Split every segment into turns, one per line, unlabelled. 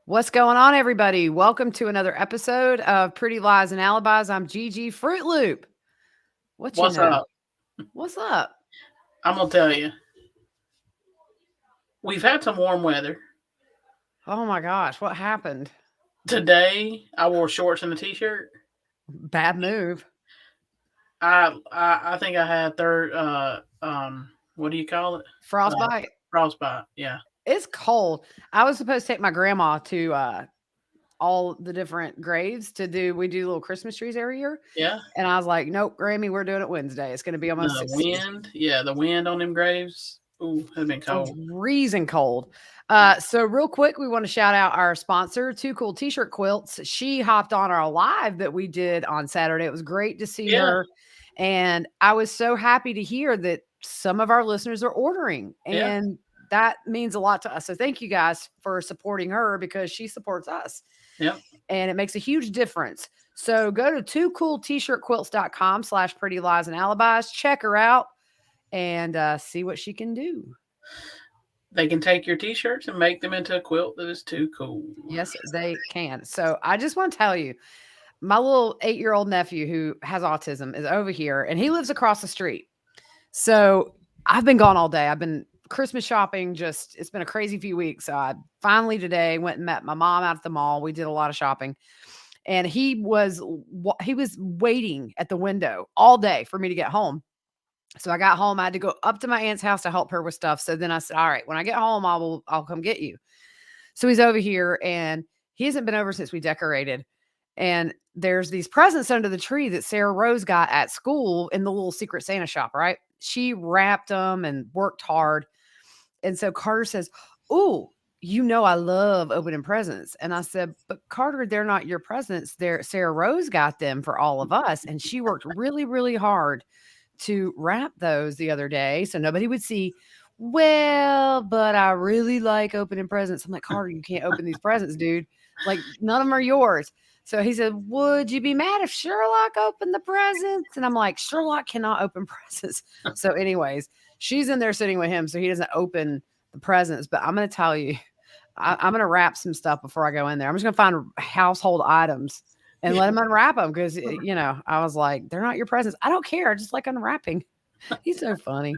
What's going on, everybody? Welcome to another episode of Pretty Lies and Alibis. I'm Gigi Fruit Loop. What you
What's
know?
up?
What's up?
I'm gonna tell you. We've had some warm weather.
Oh my gosh, what happened?
Today, I wore shorts and a t-shirt.
Bad move.
I think I had what do you call it? Uh,
Frostbite.
Frostbite. Yeah,
It's cold. I was supposed to take my grandma to all the different graves to do. We do little Christmas trees every year,
yeah.
and I was like, "Nope, Grammy, we're doing it Wednesday. It's going to be almost
The
60.
wind. Yeah, the wind on them graves. Ooh, it's been cold.
Freezing cold.
Yeah,
So real quick, we want to shout out our sponsor, Two Cool T-shirt Quilts. She hopped on our live that we did on Saturday. It was great to see
yeah,
her, and I was so happy to hear that some of our listeners are ordering,
yeah.
and that means a lot to us. So thank you guys for supporting her because she supports us,
Yep.
and it makes a huge difference. So go to twocooltshirtquilts.com/pretty lies and alibis. Check her out and see what she can do.
They can take your t-shirts and make them into a quilt that is too cool.
Yes, they can. So I just want to tell you, my little 8-year-old nephew who has autism is over here and he lives across the street. So I've been gone all day. I've been Christmas shopping. Just it's been a crazy few weeks. So I finally today went and met my mom out at the mall. We did a lot of shopping. And he was waiting at the window all day for me to get home. So I got home. I had to go up to my aunt's house to help her with stuff. So then I said, "All right, when I get home, I'll come get you." So he's over here and he hasn't been over since we decorated. And there's these presents under the tree that Sarah Rose got at school in the little secret Santa shop, right? She wrapped them and worked hard. And so Carter says, "Oh, I love opening presents." And I said, "But Carter, they're not your presents. They're Sarah Rose got them for all of us. And she worked really, really hard to wrap those the other day so nobody would see. Well, but I really like opening presents." I'm like, "Carter, you can't open these presents, dude. Like, none of them are yours." So he said, "Would you be mad if Sherlock opened the presents?" And I'm like, "Sherlock cannot open presents." So, anyways, she's in there sitting with him so he doesn't open the presents. But I'm going to tell you, I'm going to wrap some stuff before I go in there. I'm just going to find household items and let him unwrap them because, I was like, "They're not your presents." I don't care. I just like unwrapping. He's so funny.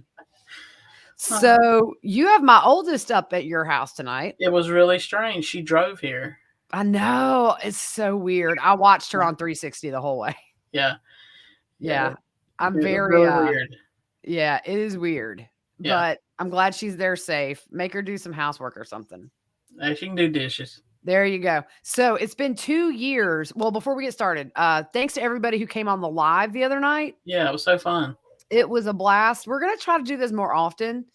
So you have my oldest up at your house tonight.
It was really strange. She drove here.
I know. It's so weird. I watched her on 360 the whole way.
Yeah, yeah.
Yeah. I'm
It was
very
really weird.
yeah, it is weird.
Yeah.
But I'm glad she's there safe. Make her do some housework or something.
She can do dishes.
There you go. So it's been 2 years. Well, before we get started, thanks to everybody who came on the live the other night.
Yeah, it was so fun.
It was a blast. We're going to try to do this more often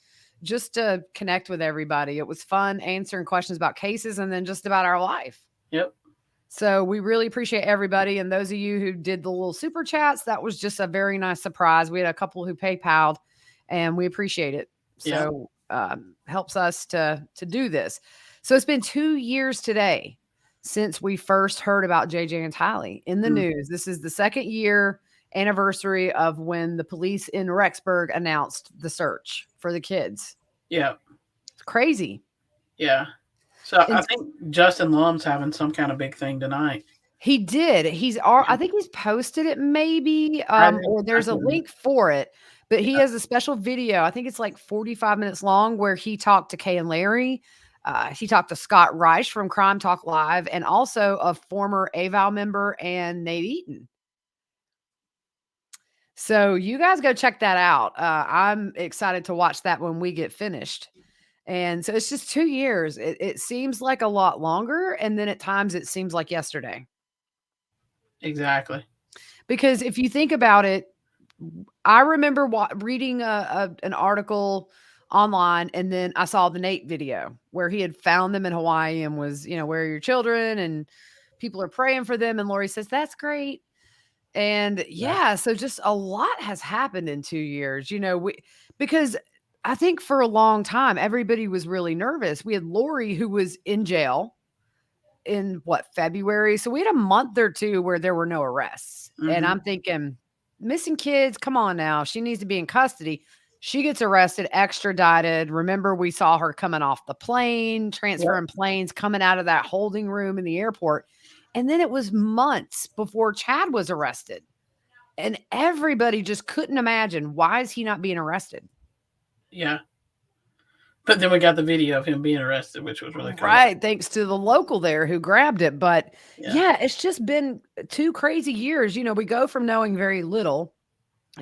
just to connect with everybody. It was fun answering questions about cases and then just about our life.
Yep.
So we really appreciate everybody. And those of you who did the little super chats, that was just a very nice surprise. We had a couple who PayPal'd and we appreciate it.
Yeah.
So helps us to do this. So it's been 2 years today since we first heard about JJ and Tylee in the
Mm.
news. This is the second year anniversary of when the police in Rexburg announced the search for the kids.
Yeah.
It's crazy.
Yeah. So I
And
think Justin Lum's having some kind of big thing tonight.
he did. I think he's posted it maybe, or
I
there's a
couldn't.
link for it, but he
Yeah.
has a special video. I think it's like 45 minutes long where he talked to Kay and Larry. He talked to Scott Reich from Crime Talk Live and also a former AVAL member and Nate Eaton. So you guys go check that out. I'm excited to watch that when we get finished. And so it's just 2 years. It seems like a lot longer, and then at times it seems like yesterday.
Exactly.
Because if you think about it, I remember reading an article online, and then I saw the Nate video where he had found them in Hawaii and was, "Where are your children?" And people are praying for them. And Lori says, "That's great." And
Yeah.
yeah, so just a lot has happened in 2 years, because I think for a long time, everybody was really nervous. We had Lori who was in jail in February. So we had a month or two where there were no arrests. And
Hmm.
I'm thinking, missing kids, come on now. She needs to be in custody. She gets arrested, extradited. Remember, we saw her coming off the plane,
Yep.
transferring planes, coming out of that holding room in the airport. And then it was months before Chad was arrested. And everybody just couldn't imagine, why is he not being arrested?
Yeah. But then we got the video of him being arrested, which was really cool.
Right, thanks to the local there who grabbed it. But
Yeah.
yeah, it's just been 2 crazy years. We go from knowing very little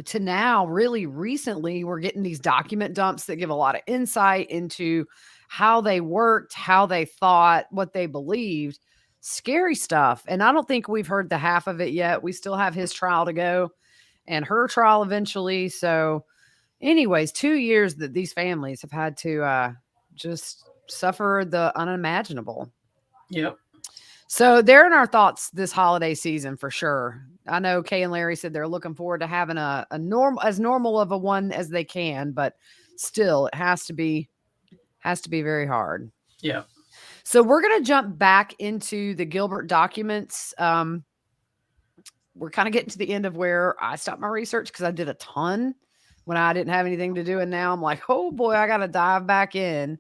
to now really recently we're getting these document dumps that give a lot of insight into how they worked, how they thought, what they believed. Scary stuff. And I don't think we've heard the half of it yet. We still have his trial to go and her trial eventually. So, anyways, 2 years that these families have had to just suffer the unimaginable.
Yep.
So they're in our thoughts this holiday season for sure. I know Kay and Larry said they're looking forward to having a normal of a one as they can, but still it has to be very hard.
Yeah.
So we're gonna jump back into the GIlbert documents. We're kind of getting to the end of where I stopped my research because I did a ton when I didn't have anything to do, and now I'm like, oh boy, I gotta dive back in.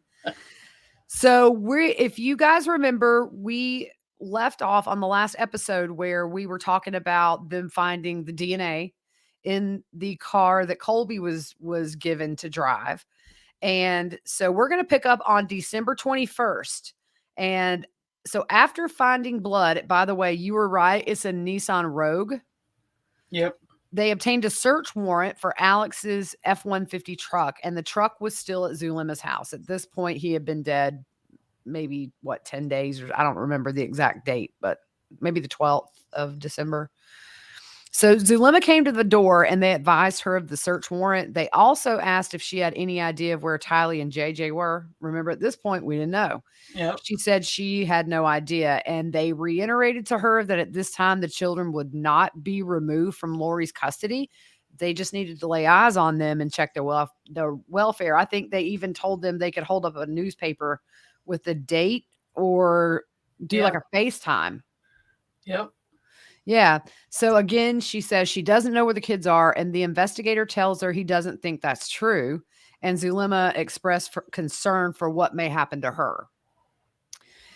So if you guys remember, we left off on the last episode where we were talking about them finding the DNA in the car that Colby was given to drive. And so we're going to pick up on December 21st. And so after finding blood, by the way, you were right, it's a Nissan Rogue.
Yep.
They obtained a search warrant for Alex's F-150 truck, and the truck was still at Zulima's house. At this point, he had been dead maybe 10 days, or I don't remember the exact date, but maybe the 12th of December. So Zulima came to the door and they advised her of the search warrant. They also asked if she had any idea of where Tylee and JJ were. Remember, at this point, we didn't know.
Yep.
She said she had no idea. And they reiterated to her that at this time, the children would not be removed from Lori's custody. They just needed to lay eyes on them and check their welfare. I think they even told them they could hold up a newspaper with the date or do like a FaceTime.
Yep.
Yeah. So again, she says she doesn't know where the kids are, and the investigator tells her he doesn't think that's true. And Zulima expressed concern for what may happen to her.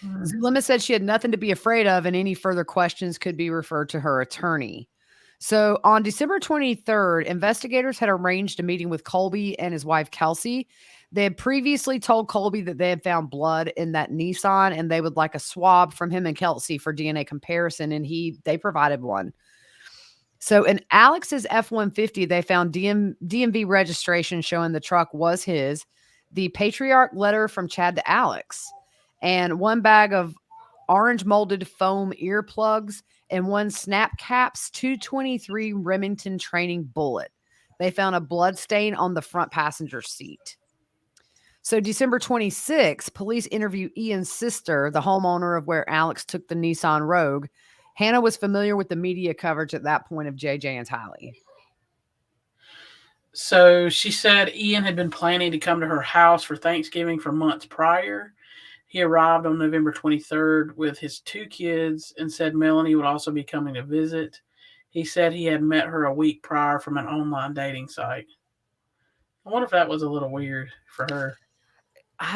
Zulima said she had nothing to be afraid of, and any further questions could be referred to her attorney. So on December 23rd, investigators had arranged a meeting with Colby and his wife, Kelsey. They had previously told Colby that they had found blood in that Nissan and they would like a swab from him and Kelsey for DNA comparison, and they provided one. So in Alex's F-150, they found DMV registration showing the truck was his, the Patriarch letter from Chad to Alex, and one bag of orange molded foam earplugs, and one Snap Caps 223 Remington training bullet. They found a blood stain on the front passenger seat. So December 26th, police interview Ian's sister, the homeowner of where Alex took the Nissan Rogue. Hannah was familiar with the media coverage at that point of JJ and Tylee.
So she said Ian had been planning to come to her house for Thanksgiving for months prior. He arrived on November 23rd with his 2 kids and said Melanie would also be coming to visit. He said he had met her a week prior from an online dating site. I wonder if that was a little weird for her.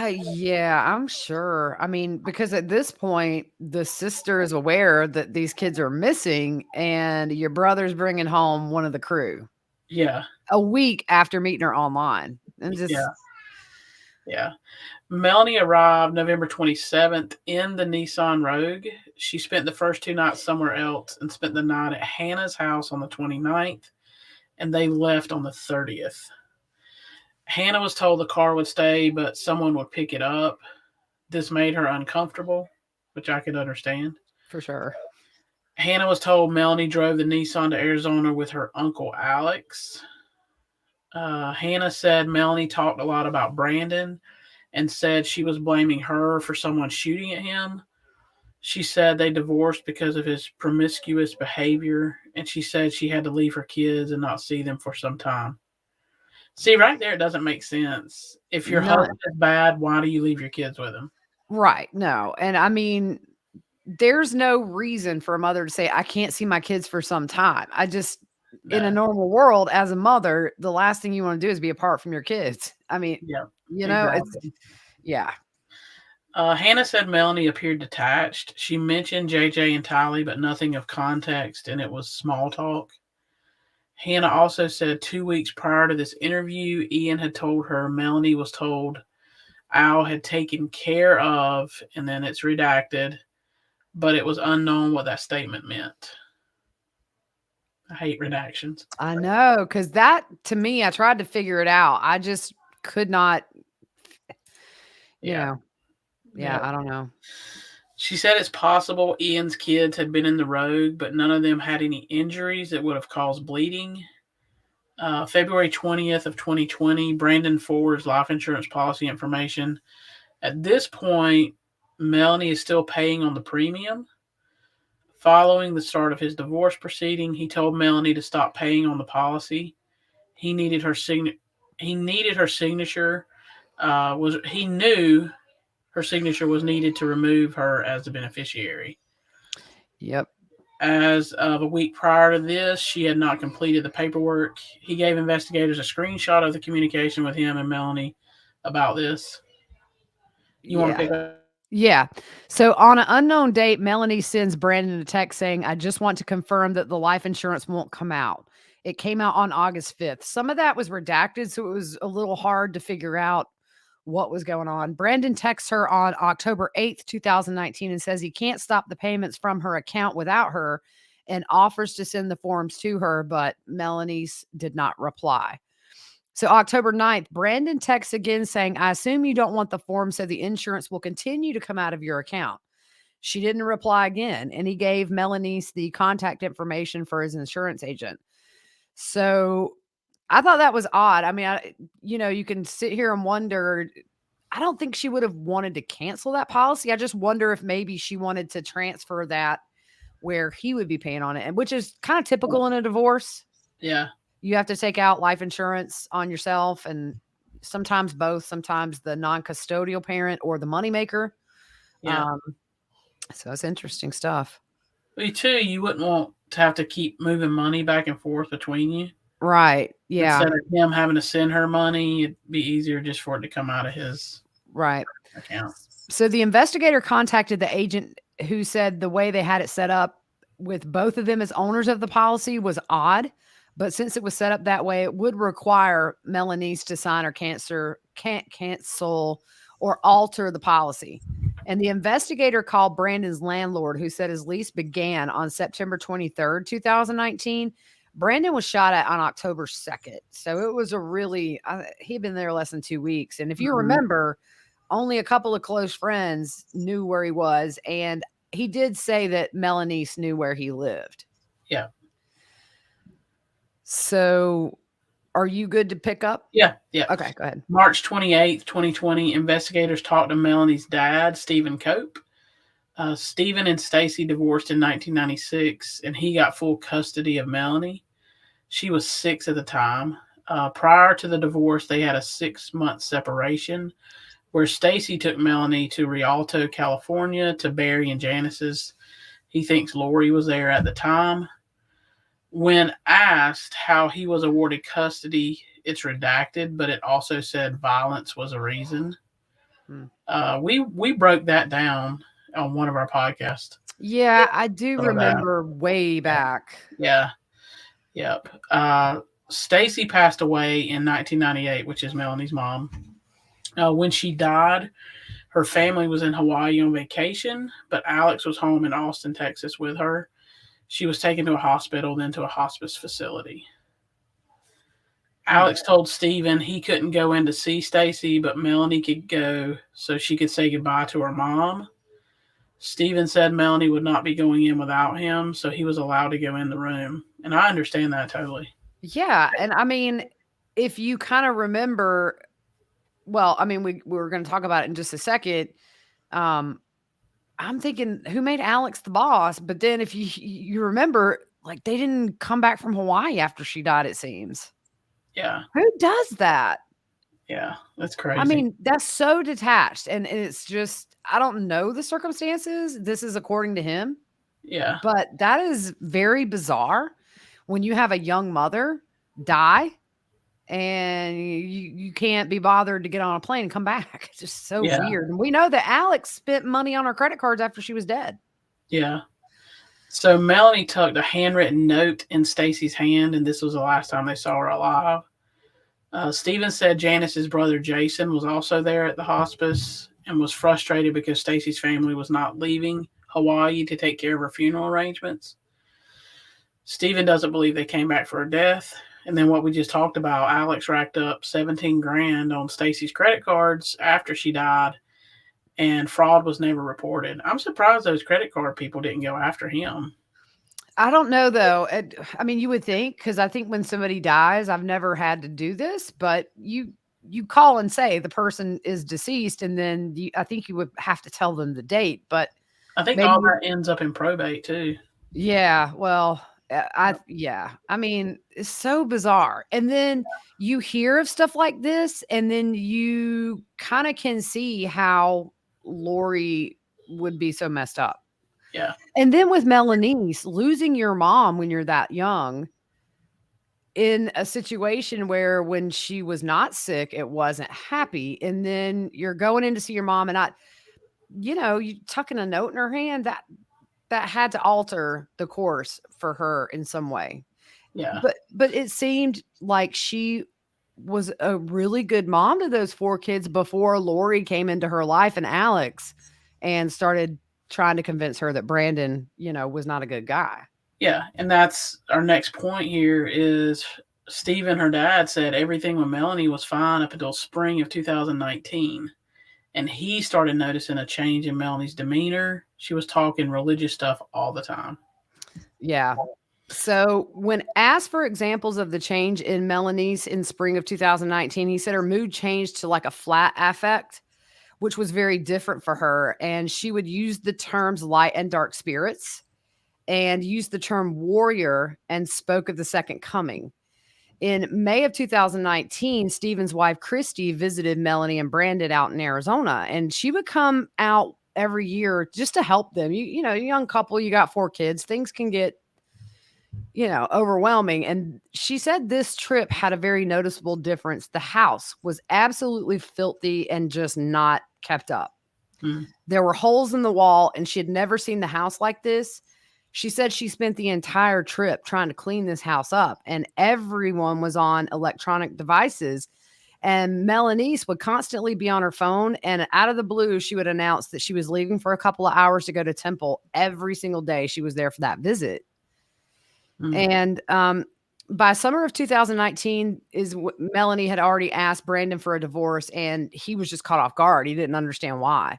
Yeah, I'm sure. I mean, because at this point, the sister is aware that these kids are missing and your brother's bringing home one of the crew.
Yeah.
A week after meeting her online. And just,
yeah. Melanie arrived November 27th in the Nissan Rogue. She spent the first 2 nights somewhere else and spent the night at Hannah's house on the 29th, and they left on the 30th. Hannah was told the car would stay, but someone would pick it up. This made her uncomfortable, which I could understand.
For sure.
Hannah was told Melanie drove the Nissan to Arizona with her uncle Alex. Hannah said Melanie talked a lot about Brandon and said she was blaming her for someone shooting at him. She said they divorced because of his promiscuous behavior, and she said she had to leave her kids and not see them for some time. See, right there, it doesn't make sense. If your husband is bad, why do you leave your kids with him?
Right. No. And I mean, there's no reason for a mother to say, I can't see my kids for some time. in a
No.
normal world, as a mother, the last thing you want to do is be apart from your kids. I mean,
Yeah.
it's
Exactly.
yeah.
Hannah said Melanie appeared detached. She mentioned JJ and Tylee, but nothing of context, and it was small talk. Hannah also said 2 weeks prior to this interview, Ian had told her Melanie was told Al had taken care of, and then it's redacted, but it was unknown what that statement meant. I hate redactions.
I know, because that to me, I tried to figure it out. I just could not, you
Yeah.
know, yeah,
Yeah.
I don't know.
She said it's possible Ian's kids had been in the road, but none of them had any injuries that would have caused bleeding. February 20th of 2020, Brandon forwards life insurance policy information. At this point, Melanie is still paying on the premium. Following the start of his divorce proceeding, he told Melanie to stop paying on the policy. He needed her signature. Was he knew her signature was needed to remove her as the beneficiary.
Yep.
As of a week prior to this, she had not completed the paperwork. He gave investigators a screenshot of the communication with him and Melanie about this. You want to
Yeah.
pick up?
Yeah. So on an unknown date, Melanie sends Brandon a text saying, I just want to confirm that the life insurance won't come out. It came out on August 5th. Some of that was redacted, so it was a little hard to figure out what was going on. Brandon texts her on October 8th, 2019, and says he can't stop the payments from her account without her and offers to send the forms to her, but Melanie's did not reply. So October 9th, Brandon texts again saying, I assume you don't want the form, so the insurance will continue to come out of your account. She didn't reply again, and he gave Melanie's the contact information for his insurance agent. So I thought that was odd. I mean, you can sit here and wonder. I don't think she would have wanted to cancel that policy. I just wonder if maybe she wanted to transfer that where he would be paying on it, and which is kind of typical in a divorce.
Yeah.
You have to take out life insurance on yourself, and sometimes both, sometimes the non-custodial parent or the moneymaker.
Yeah.
Um, so it's interesting stuff.
But too, you wouldn't want to have to keep moving money back and forth between you.
Right. Yeah.
Instead of him having to send her money, it'd be easier just for it to come out of his
Right.
account.
So the investigator contacted the agent who said the way they had it set up with both of them as owners of the policy was odd. But since it was set up that way, it would require Melanie's to sign or can't cancel or alter the policy. And the investigator called Brandon's landlord, who said his lease began on September 23rd, 2019. Brandon was shot at on October 2nd. So it was he'd been there less than 2 weeks. And if you remember, only a couple of close friends knew where he was. And he did say that Melanie knew where he lived.
Yeah.
So are you good to pick up?
Yeah. Yeah.
Okay, go ahead.
March 28th, 2020, investigators talked to Melanie's dad, Stephen Cope. Stephen and Stacy divorced in 1996, and he got full custody of Melanie. She was 6 at the time. Prior to the divorce, they had a 6-month separation where Stacy took Melanie to Rialto, California to Barry and Janice's. He thinks Lori was there at the time. When asked how he was awarded custody, it's redacted, but it also said violence was a reason. We broke that down on one of our podcasts.
Yeah, I do
Some of that.
remember way back.
Yeah. Yep. Stacy passed away in 1998, which is Melanie's mom. When she died, her family was in Hawaii on vacation, but Alex was home in Austin, Texas with her. She was taken to a hospital, then to a hospice facility. Alex told Stephen he couldn't go in to see Stacy, but Melanie could go so she could say goodbye to her mom. Stephen said Melanie would not be going in without him, so he was allowed to go in the room. And I understand that totally.
Yeah, and I mean, if you kind of remember, well, I mean, we were going to talk about it in just a second. I'm thinking, who made Alex the boss? But then if you remember, like, they didn't come back from Hawaii after she died, it seems.
Yeah.
Who does that?
Yeah, that's crazy.
I mean, that's so detached, and it's just, I don't know the circumstances. This is according to him.
Yeah.
But that is very bizarre. when you have a young mother die and you can't be bothered to get on a plane and come back. It's just so
Yeah.
weird. And we know that Alex spent money on her credit cards after she was dead.
Yeah. So Melanie tucked a handwritten note in Stacy's hand, and this was the last time they saw her alive. Stephen said Janice's brother Jason was also there at the hospice and was frustrated because Stacy's family was not leaving Hawaii to take care of her funeral arrangements. Stephen doesn't believe they came back for her death. And then what we just talked about, Alex racked up 17 grand on Stacy's credit cards after she died, and fraud was never reported. I'm surprised those credit card people didn't go after him.
I don't know though. I mean, you would think, because I think when somebody dies, I've never had to do this, but you call and say the person is deceased, and then I think you would have to tell them the date. But
I think
maybe
all that ends up in probate too.
yeah, well, yeah. I mean, it's so bizarre. And then you hear of stuff like this, and then you kind of can see how Lori would be so messed up.
Yeah.
And then with Melanie, losing your mom when you're that young in a situation where when she was not sick, it wasn't happy. And then you're going in to see your mom, and you tucking a note in her hand, that had to alter the course for her in some way.
Yeah.
But it seemed like she was a really good mom to those 4 kids before Lori came into her life and Alex and started trying to convince her that Brandon, was not a good guy.
Yeah. And that's our next point here is Stephen, her dad, said everything with Melanie was fine up until spring of 2019. And he started noticing a change in Melanie's demeanor. She was talking religious stuff all the time.
Yeah. So when asked for examples of the change in Melanie's in spring of 2019, he said her mood changed to like a flat affect, which was very different for her. And she would use the terms light and dark spirits and used the term warrior and spoke of the second coming. In May of 2019, Stephen's wife, Christy, visited Melanie and Brandon out in Arizona, and she would come out every year just to help them. Young couple, you got 4 kids, things can get, overwhelming. And she said this trip had a very noticeable difference. The house was absolutely filthy and just not kept up.
Mm.
There were holes in the wall, and she had never seen the house like this. She said she spent the entire trip trying to clean this house up, and everyone was on electronic devices. And Melanie would constantly be on her phone, and out of the blue, she would announce that she was leaving for a couple of hours to go to temple every single day she was there for that visit.
Mm.
And by summer of 2019 Melanie had already asked Brandon for a divorce, and he was just caught off guard. He didn't understand why.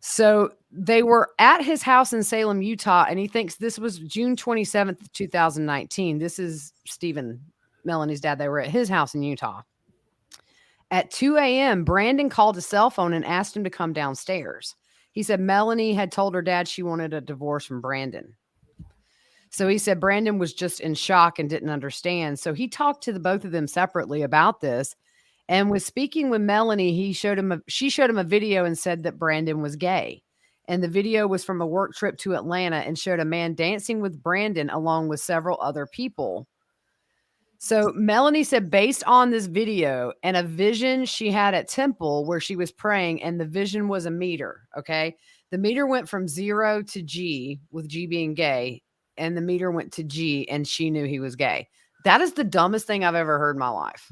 So they were at his house in Salem, Utah, and he thinks this was June 27th, 2019. This is Stephen, Melanie's dad. They were at his house in Utah. At 2 a.m., Brandon called his cell phone and asked him to come downstairs. He said Melanie had told her dad she wanted a divorce from Brandon. So he said Brandon was just in shock and didn't understand. So he talked to the both of them separately about this. And was speaking with Melanie, she showed him a video and said that Brandon was gay. And the video was from a work trip to Atlanta and showed a man dancing with Brandon along with several other people. So Melanie said, based on this video and a vision she had at temple where she was praying, and the vision was a meter. Okay. The meter went from 0 to G, with G being gay, and the meter went to G, and she knew he was gay. That is the dumbest thing I've ever heard in my life.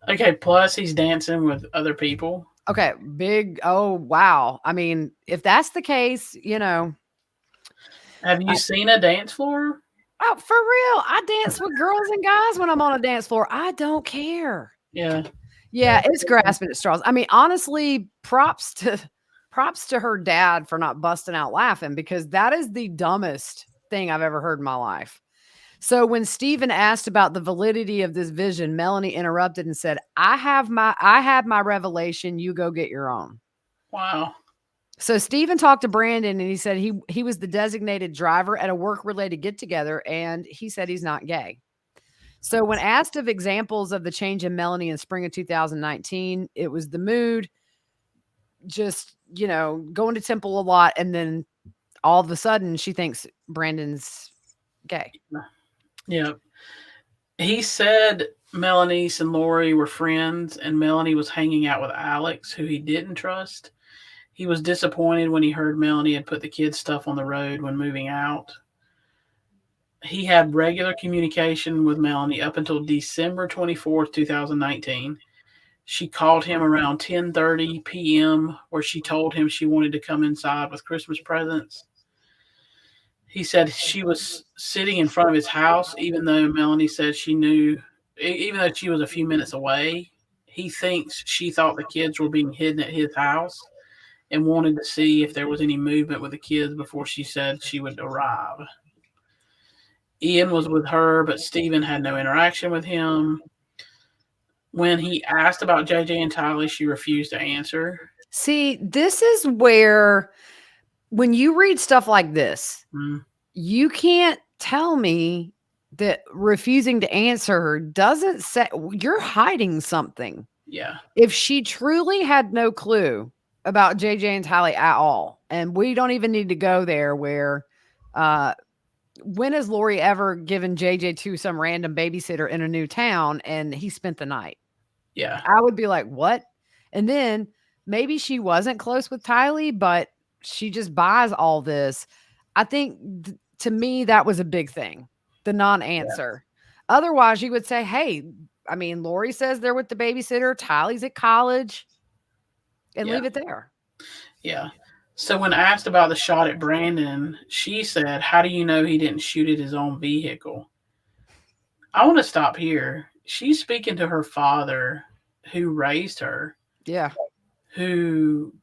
Okay, plus he's dancing with other people.
Okay, big. Oh, wow. I mean, if that's the case,
Have you seen a dance floor?
oh, for real. I dance with girls and guys when I'm on a dance floor. I don't care.
Yeah.
Yeah, it's grasping at straws. I mean, honestly, props to her dad for not busting out laughing, because that is the dumbest thing I've ever heard in my life. So when Stephen asked about the validity of this vision, Melanie interrupted and said, I had my revelation. You go get your own.
Wow.
So Stephen talked to Brandon, and he said he was the designated driver at a work-related get-together, and he said he's not gay. So when asked of examples of the change in Melanie in spring of 2019, it was the mood, just, going to temple a lot, and then all of a sudden she thinks Brandon's gay.
Yeah. He said Melanie and Lori were friends, and Melanie was hanging out with Alex, who he didn't trust. He was disappointed when he heard Melanie had put the kids' stuff on the road when moving out. He had regular communication with Melanie up until December 24th, 2019. She called him around 10:30 p.m. where she told him she wanted to come inside with Christmas presents. He said she was sitting in front of his house, even though Melanie said she knew, even though she was a few minutes away. He thinks she thought the kids were being hidden at his house and wanted to see if there was any movement with the kids before she said she would arrive. Ian was with her, but Stephen had no interaction with him. When he asked about JJ and Tylee, she refused to answer.
See, this is where when you read stuff like this,
Mm,
you can't tell me that refusing to answer her doesn't say you're hiding something.
yeah,
If she truly had no clue about JJ and Tylee at all, and we don't even need to go there where uh when has Lori ever given JJ to some random babysitter in a new town and he spent the night?
yeah,
I would be like, "What?" And then maybe she wasn't close with Tylee, but she just buys all this. I think to me that was a big thing, the
yeah,
non-answer. Otherwise, you would say, "Hey, I mean, Lori says they're with the babysitter, Tylee's at college," and
yeah,
leave it there.
yeah. So when asked about the shot at Brandon, she said, "How do you know he didn't shoot at his own vehicle?" I want to stop here. She's speaking to her father, who raised her,
Yeah.
who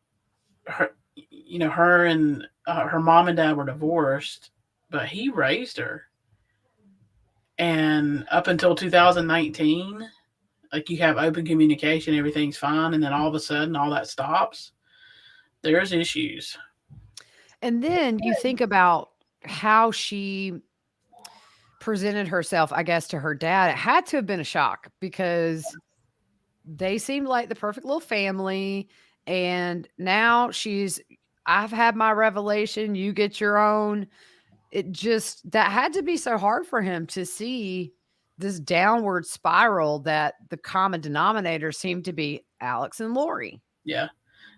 her, her and her mom and dad were divorced, but he raised her. And up until 2019, like you have open communication, everything's fine, and then all of a sudden, all that stops. There's issues.
And then you think about how she presented herself, I guess, to her dad. It had to have been a shock because they seemed like the perfect little family. And now I've had my revelation, you get your own. It just, that had to be so hard for him to see this downward spiral that the common denominator seemed to be Alex and Lori.
Yeah.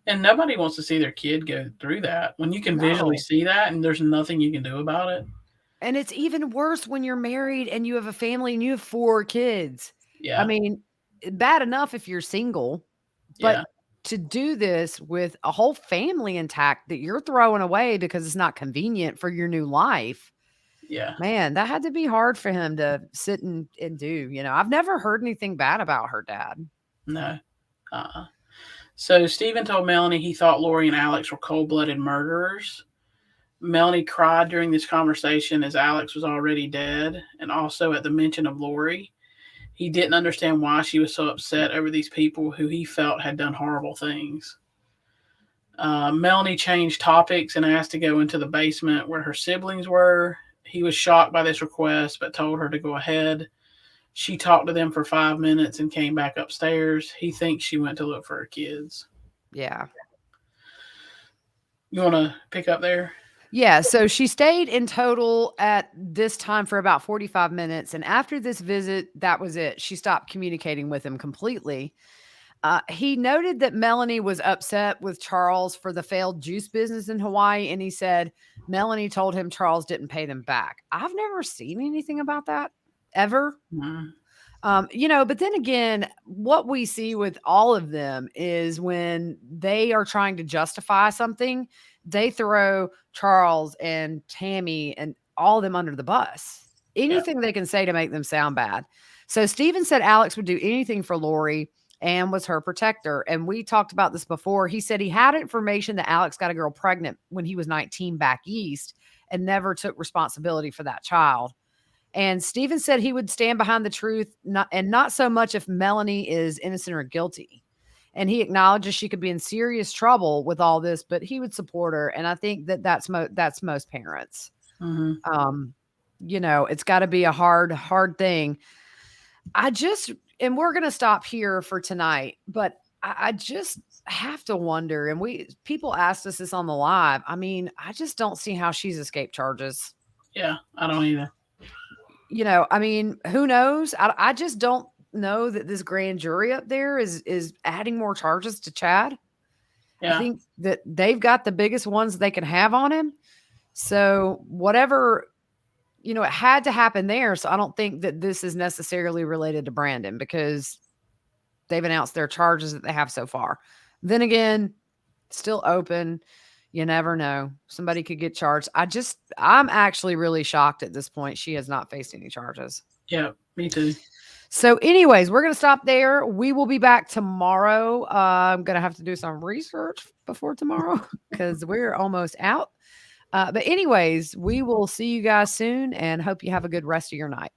And nobody wants to see their kid go through that. When you can visually
No.
see that and there's nothing you can do about it.
And it's even worse when you're married and you have a family and you have 4 kids. I
Yeah.
mean, bad enough if you're single, but
Yeah.
to do this with a whole family intact that you're throwing away because it's not convenient for your new life,
Yeah.
man, that had to be hard for him to sit and do. I've never heard anything bad about her dad.
No. Uh-uh. So Stephen told Melanie he thought Lori and Alex were cold blooded murderers. Melanie cried during this conversation as Alex was already dead and also at the mention of Lori. He didn't understand why she was so upset over these people who he felt had done horrible things. Melanie changed topics and asked to go into the basement where her siblings were. He was shocked by this request but told her to go ahead. She talked to them for 5 minutes and came back upstairs. He thinks she went to look for her kids.
Yeah.
You want to pick up there?
Yeah, so she stayed in total at this time for about 45 minutes, and after this visit, that was it. She stopped communicating with him completely. He noted that Melanie was upset with Charles for the failed juice business in Hawaii, and he said Melanie told him Charles didn't pay them back. I've never seen anything about that ever.
Mm,
But then again, what we see with all of them is when they are trying to justify something, they throw Charles and Tammy and all of them under the bus.
yeah.
Anything they can say to make them sound bad. So Steven said Alex would do anything for Lori and was her protector. And we talked about this before. He said he had information that Alex got a girl pregnant when he was 19 back east and never took responsibility for that child. And Steven said he would stand behind the truth, not so much if Melanie is innocent or guilty. And he acknowledges she could be in serious trouble with all this, but he would support her. And I think that's most parents.
Mm-hmm.
It's got to be a hard thing. And we're gonna stop here for tonight, but I just have to wonder. And people asked us this on the live. I mean, I just don't see how she's escaped charges.
Yeah, I don't either.
I mean, who knows? I just don't know that this grand jury up there is adding more charges to Chad. I
Yeah.
think that they've got the biggest ones they can have on him. So whatever, it had to happen there. So I don't think that this is necessarily related to Brandon because they've announced their charges that they have so far. Then again, still open. You never know. Somebody could get charged. I'm actually really shocked at this point. She has not faced any charges.
Yeah, me too.
So, anyways, we're going to stop there. We will be back tomorrow. I'm going to have to do some research before tomorrow because we're almost out. But, anyways, we will see you guys soon and hope you have a good rest of your night.